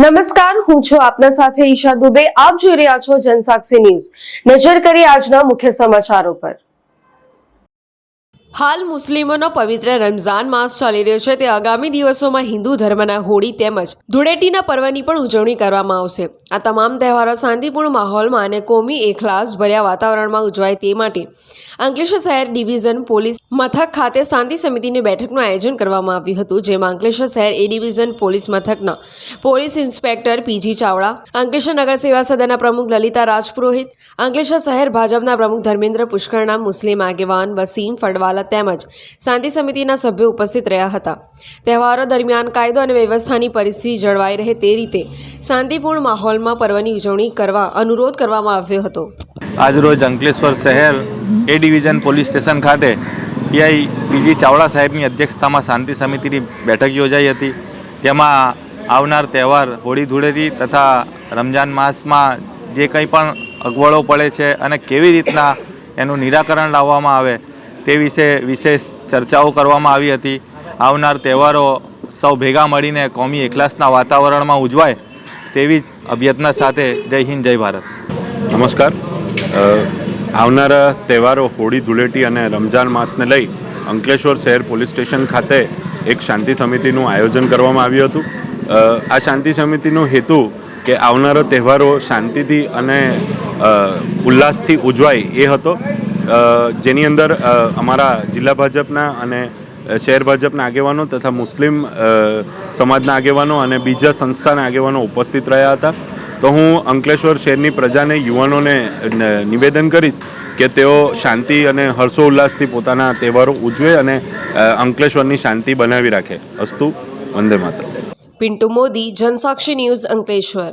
નમસ્કાર, હું છું આપના સાથે ઈશા દુબે। આપ જોઈ રહ્યા છો જનસાક્ષી ન્યૂઝ। નજર કરીએ આજના મુખ્ય સમાચારો પર। હાલ મુસ્લિમોનો પવિત્ર રમઝાન માસ ચાલી રહ્યો છે, તે આગામી દિવસોમાં હિન્દુ ધર્મના હોળી તેમજ ધૂળેટીના પર્વની પણ ઉજવણી કરવામાં આવશે। આ તમામ તહેવારો શાંતિપૂર્ણ માહોલમાં અને કોમી એખલાસ ભર્યા વાતાવરણમાં ઉજવાય તે માટે અંકલેશ્વર શહેર ડિવિઝન પોલીસ મથક ખાતે શાંતિ સમિતિની બેઠકનું આયોજન કરવામાં આવ્યું હતું, જેમાં અંકલેશ્વર શહેર એ ડિવિઝન પોલીસ મથકના police inspector PG Chavda, Ankleshwar નગર સેવા સદનના પ્રમુખ લલિતા રાજપુરોહિત, અંકલેશ્વર શહેર ભાજપના પ્રમુખ ધર્મેન્દ્ર પુષ્કરના, મુસ્લિમ આગેવાન વસીમ ફડવાલા તેમજ શાંતિ સમિતિના સભ્યો ઉપસ્થિત રહ્યા હતા। તહેવારો દરમિયાન કાયદો અને વ્યવસ્થાની પરિસ્થિતિ જળવાઈ રહે તે રીતે શાંતિપૂર્ણ માહોલમાં પર્વની ઉજવણી કરવા અનુરોધ કરવામાં આવ્યો હતો। આજરોજ અંકલેશ્વર શહેર એ ડિવિઝન પોલીસ સ્ટેશન ખાતે પીઆઈ પીજી ચાવડા સાહેબની અધ્યક્ષતામાં શાંતિ સમિતિની બેઠક યોજાઈ હતી। તેમાં આવનાર તહેવાર હોળી ધૂળેટી તથા રમજાન માસમાં જે કંઈ પણ અગવડો પડે છે અને કેવી રીતના એનું નિરાકરણ લાવવામાં આવે તે વિશે વિશેષ ચર્ચાઓ કરવામાં આવી હતી। આવનાર તહેવારો સૌ ભેગા મળીને કોમી એકલાસના વાતાવરણમાં ઉજવાય તેવી જ અભ્યર્થના સાથે જય હિન્દ, જય ભારત। નમસ્કાર। આવનારા તહેવારો હોળી ધૂળેટી અને રમજાન માસને લઈ અંકલેશ્વર શહેર પોલીસ સ્ટેશન ખાતે એક શાંતિ સમિતિનું આયોજન કરવામાં આવ્યું હતું। આ શાંતિ સમિતિનો હેતુ કે આવનારા તહેવારો શાંતિથી અને ઉલ્લાસથી ઉજવાય એ હતો, જેની અંદર અમારા જિલ્લા ભાજપના અને શહેર ભાજપના આગેવાનો તથા મુસ્લિમ સમાજના આગેવાનો અને બીજા સંસ્થાના આગેવાનો ઉપસ્થિત રહ્યા હતા। તો હું અંકલેશ્વર શહેરની પ્રજાને, યુવાનોને નિવેદન કરીશ કે તેઓ શાંતિ અને હર્ષોલ્લાસથી પોતાના તહેવારો ઉજવે અને અંકલેશ્વરની શાંતિ બનાવી રાખે। અસ્તુ, વંદે માતરમ। પિન્ટુ મોદી, જનસાક્ષી ન્યૂઝ, અંકલેશ્વર।